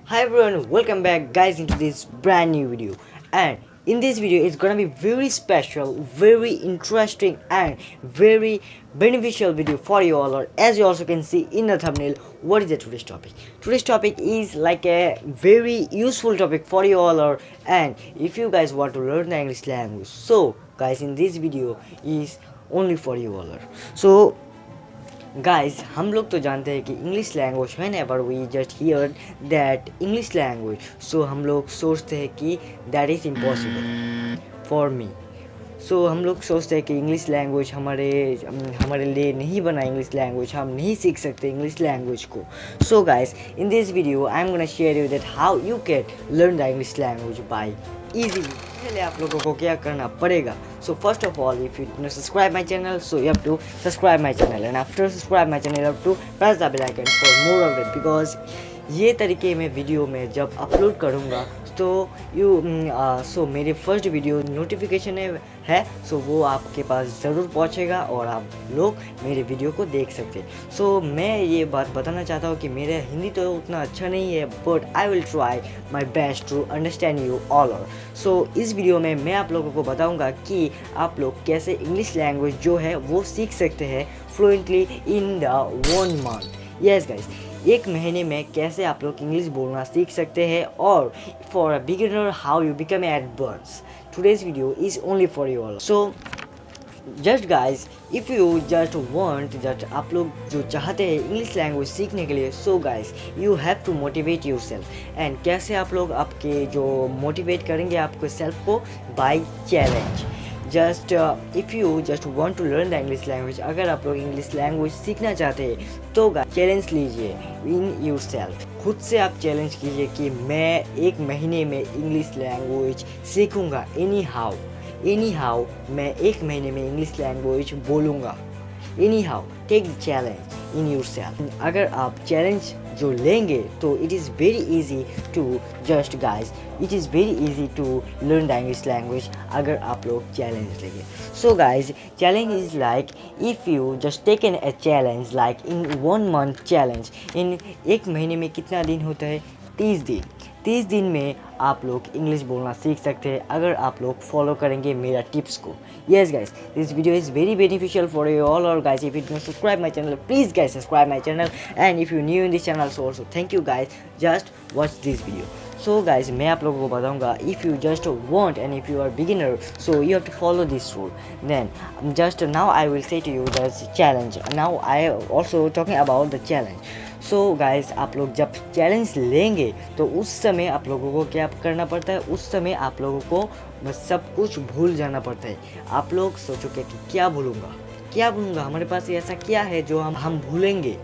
Hi everyone, welcome back guys into this brand new video. And in this video it's gonna be very special, very interesting and very beneficial video for you all. Or as you also can see in the thumbnail, what is the today's topic? Today's topic is like a very useful topic for you all. Or and if you guys want to learn the English language, so guys in this video is only for you all. So guys हम लोग तो जानते हैं कि English language whenever we just hear that English language so हम लोग सोचते हैं कि that is impossible for me. So हम लोग सोचते हैं कि इंग्लिश लैंग्वेज हमारे हमारे लिए नहीं बना, इंग्लिश लैंग्वेज हम नहीं सीख सकते इंग्लिश लैंग्वेज को। So guys in this video I am gonna share you that how you can learn the English language by easily. पहले आप लोगों को क्या करना पड़ेगा? So first of all, if you do not subscribe my channel, so you have to subscribe my channel, and after subscribe my channel you have to press the bell icon for more update, because ये तरीके में video में जब upload करूँगा तो सो मेरे first video notification है सो वो आपके पास ज़रूर पहुँचेगा और आप लोग मेरे वीडियो को देख सकते हैं। सो मैं ये बात बताना चाहता हूँ कि मेरा हिंदी तो उतना अच्छा नहीं है, but I will try my best to understand you all over. So इस वीडियो में मैं आप लोगों को बताऊँगा कि आप लोग कैसे इंग्लिश लैंग्वेज जो है वो सीख सकते हैं fluently in the 1 month. Yes guys, एक महीने में कैसे आप लोग इंग्लिश बोलना सीख सकते हैं, और for a beginner how you become advance. Today's video is only for you all. So just guys if you just want, just आप लोग जो चाहते हैं इंग्लिश लैंग्वेज सीखने के लिए, so guys you have to motivate yourself. And कैसे आप लोग आपके जो मोटिवेट करेंगे आपको सेल्फ को? By challenge. Just if you just want to learn the English language, अगर आप लोग इंग्लिश लैंग्वेज सीखना चाहते हैं तो चैलेंज लीजिए इन योर सेल्फ। खुद से आप चैलेंज कीजिए कि मैं एक महीने में इंग्लिश लैंग्वेज सीखूंगा। एनी हाउ मैं एक महीने में इंग्लिश लैंग्वेज बोलूँगा। Anyhow take the challenge in yourself. अगर आप चैलेंज जो लेंगे तो it is very easy to just guys, it is very easy to learn the English language अगर आप लोग चैलेंज लेंगे। So guys challenge is like if you just taken a challenge like in 1 month challenge, in एक महीने में कितना दिन होता है? 30 दिन। 30 दिन में आप लोग इंग्लिश बोलना सीख सकते हैं अगर आप लोग फॉलो करेंगे मेरा टिप्स को। Yes guys, this video is very beneficial for you all. Or guys, if you don't subscribe my channel, please guys subscribe my channel, and if you're new in this channel so also thank you guys, just watch this video. So guys मैं आप लोगों को बताऊंगा, if you just want and if you are beginner, so you have to follow this rule. Then just now I will say to you the challenge. Now I also talking about the challenge. So guys आप लोग जब challenge लेंगे तो उस समय आप लोगों को क्या करना पड़ता है? उस समय आप लोगों को सब कुछ भूल जाना पड़ता है। आप लोग सोचोगे कि क्या भूलूंगा, हमारे पास ऐसा क्या है जो हम भूलेंगे?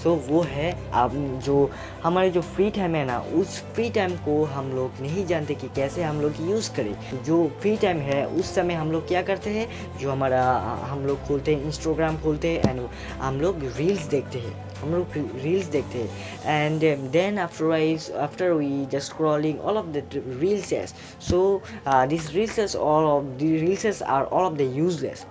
सो वो है आप जो हमारे जो फ्री टाइम है ना, उस फ्री टाइम को हम लोग नहीं जानते कि कैसे हम लोग यूज़ करें। जो फ्री टाइम है उस समय हम लोग क्या करते हैं, जो हम लोग खोलते हैं, इंस्टाग्राम खोलते हैं एंड हम लोग रील्स देखते हैं। And then after we just scrolling all of the reels, so this reels are all of the useless.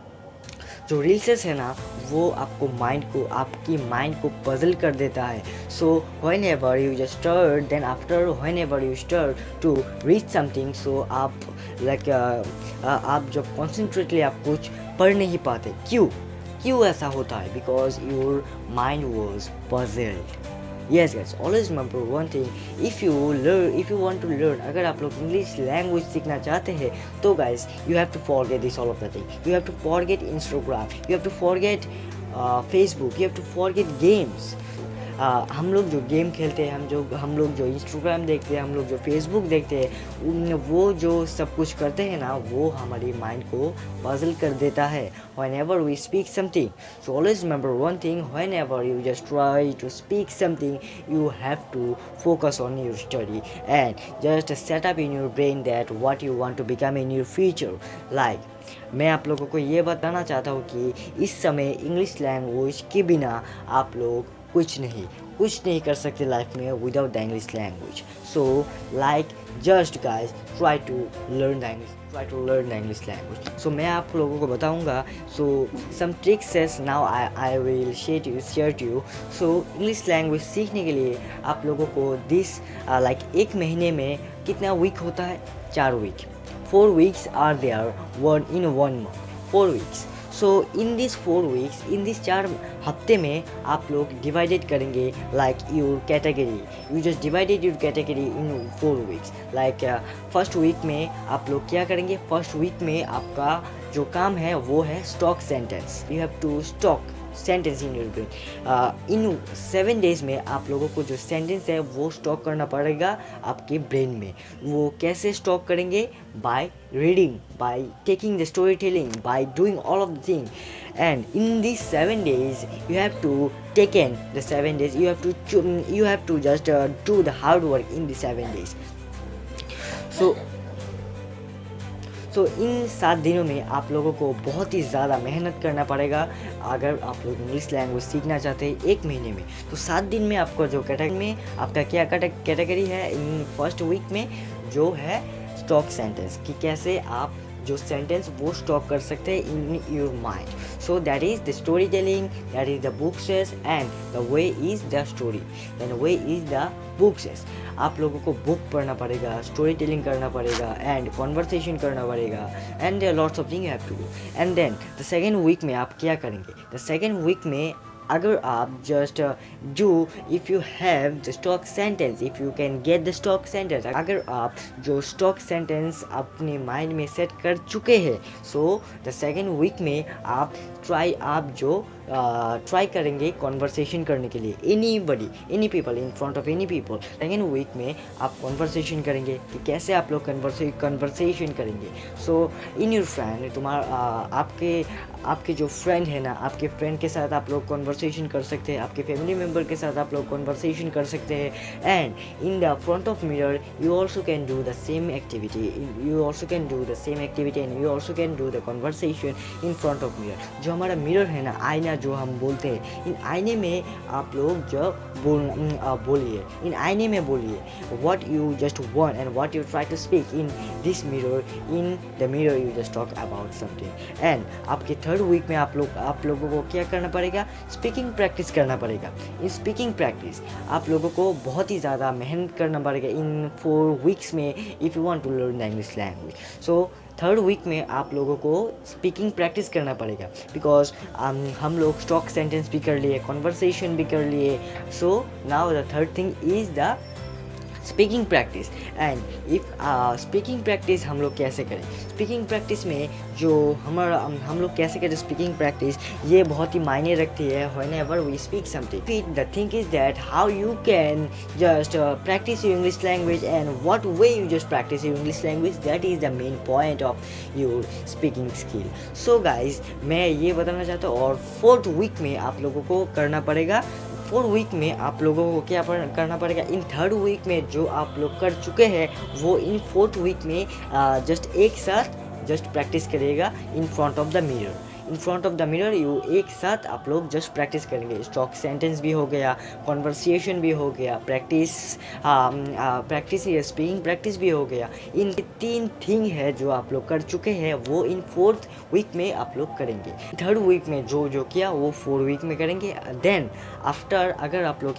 जो रील्स है ना वो आपकी माइंड को पजल कर देता है। So whenever you just start, then after whenever you start to read something, so आप जब कॉन्सेंट्रेटली आप कुछ पढ़ नहीं पाते। क्यों ऐसा होता है? Because your mind was puzzled. Yes guys, always remember one thing, if you want to learn, अगर आप लोग इंग्लिश लैंग्वेज सीखना चाहते हैं तो guys you have to forget this all of the thing. You have to forget Instagram, you have to forget Facebook, you have to forget games. हम लोग जो गेम खेलते हैं, हम लोग जो इंस्टाग्राम देखते हैं, हम लोग जो फेसबुक देखते हैं, वो जो सब कुछ करते हैं ना वो हमारी माइंड को पजल कर देता है whenever we speak something. So always remember one thing, whenever you just try to speak something, you have to focus on your study and just set up in your brain that what you want to become in your future. Like मैं आप लोगों को ये बताना चाहता हूँ कि इस समय इंग्लिश लैंग्वेज के बिना आप लोग कुछ नहीं। कुछ नहीं कर सकते लाइफ में without the English language. So like just guys try to learn the English language. So मैं आप लोगों को बताऊंगा. So some tricks as now I will share to you. So English language सीखने के लिए आप लोगों को दिस लाइक एक महीने में कितना वीक होता है? 4 week. 4 weeks are there in 1 month. 4 weeks. So in this 4 weeks, in this 4 हफ्ते में आप लोग डिवाइडेड करेंगे like your category. You just divided your category in 4 weeks. Like first week में आप लोग क्या करेंगे? फर्स्ट वीक में आपका जो काम है वो है stock sentence. You have to stock sentence in your brain. In 7 days में आप लोगों को जो सेंटेंस है वो स्टॉक करना पड़ेगा आपके ब्रेन में. वो कैसे स्टॉक करेंगे? By reading, by taking the story telling, by doing all of the thing. And in these 7 days you have to take in the 7 days, you have to just do the hard work in the 7 days. सो इन 7 दिनों में आप लोगों को बहुत ही ज़्यादा मेहनत करना पड़ेगा अगर आप लोग इंग्लिश लैंग्वेज सीखना चाहते हैं एक महीने में. तो 7 दिन में आपको जो कैटेगरी में आपका क्या कैटेगरी है इन फर्स्ट वीक में जो है स्टॉक सेंटेंस, कि कैसे आप जो सेंटेंस वो स्टॉक कर सकते हैं in your mind. So that is the story telling, that is the bookses and the way is the story, then way is the bookses. आप लोगों को बुक पढ़ना पड़ेगा, स्टोरी टेलिंग करना पड़ेगा एंड कॉन्वर्सेशन करना पड़ेगा and lots of thing you have to do. And then the second week में आप क्या करेंगे? द सेकेंड वीक में अगर आप just do if you have the stock sentence, if you can get the stock sentence, अगर आप जो स्टॉक सेंटेंस अपने माइंड में सेट कर चुके हैं, सो द सेकेंड वीक में आप ट्राई करेंगे कॉन्वर्सेशन करने के लिए any people in front of any people. Second week में आप कॉन्वर्सेशन करेंगे कि कैसे आप लोग कन्वर्सेशन करेंगे. सो इन योर फ्रेंड, आपके जो फ्रेंड है ना, आपके फ्रेंड के साथ आप लोग कॉन्वर्सेशन कर सकते हैं, आपके फैमिली मेम्बर के साथ आप लोग कॉन्वर्सेशन कर सकते हैं. And in the front of mirror you also can do the same activity and you also can do the conversation in front of mirror. जो हमारा मिरर है ना, आईना जो हम बोलते हैं, इन आईने में आप लोग जब बोलिए, इन आईने में बोलिए what you just want and what you try to speak in this mirror. In the mirror you just talk about something. And आपके थर्ड वीक में आप लोगों को क्या करना पड़ेगा? स्पीकिंग प्रैक्टिस करना पड़ेगा. इन स्पीकिंग प्रैक्टिस आप लोगों को बहुत ही ज़्यादा मेहनत करना पड़ेगा इन 4 weeks में if you want to learn the English language. So third week में आप लोगों को स्पीकिंग प्रैक्टिस करना पड़ेगा बिकॉज हम लोग स्टॉक सेंटेंस भी कर लिए, कॉन्वर्सेशन भी कर लिए. So now the third thing is the speaking practice. And if speaking practice हम लोग कैसे करें? स्पीकिंग प्रैक्टिस में जो हम लोग कैसे करें स्पीकिंग प्रैक्टिस, ये बहुत ही मायने रखती है whenever we speak something. The thing is that how you can just practise your English language and what way you just practise your English language, that is the main point of your speaking skill. So guys मैं ये बताना चाहता हूँ. और fourth week में आप लोगों को करना पड़ेगा. 4 week में आप लोगों को क्या करना पड़ेगा? इन थर्ड वीक में जो आप लोग कर चुके हैं वो इन 4th week में जस्ट एक साथ जस्ट प्रैक्टिस करिएगा इन front of the mirror. In front of the mirror you एक साथ आप लोग जस्ट प्रैक्टिस करेंगे. स्टॉक सेंटेंस भी हो गया, कॉन्वर्सेशन भी हो गया, प्रैक्टिस स्पीकिंग प्रैक्टिस भी हो गया. इन 3 थिंग है जो आप लोग कर चुके हैं वो इन 4th week में आप लोग करेंगे. थर्ड वीक में जो किया वो 4 week में करेंगे. देन आफ्टर अगर आप लोग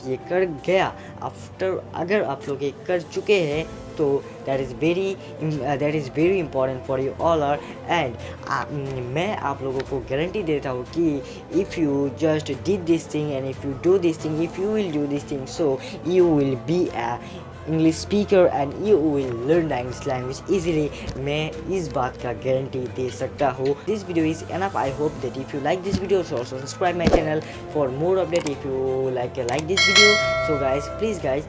ये कर चुके हैं तो that is very important for you all. And मैं आप लोगों को गारंटी देता हूँ कि if you just did this thing and if you do this thing, if you will do this thing, so you will be a English speaker and you will learn the English language easily. मैं इस बात का guarantee दे सकता हूँ. This video is enough. I hope that if you like this video so also subscribe my channel for more update if you like this video. So guys please guys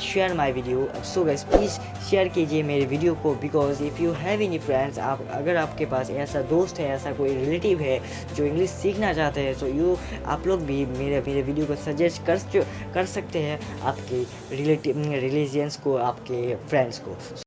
share my video. So guys please share कीजिए मेरे video को because if you have any friends, अगर आपके पास ऐसा दोस्त है, ऐसा कोई रिलेटिव है जो इंग्लिश सीखना चाहते हैं, सो आप लोग भी मेरे वीडियो को सजेस्ट कर सकते हैं आपके रिलेटिव को, आपके फ्रेंड्स को.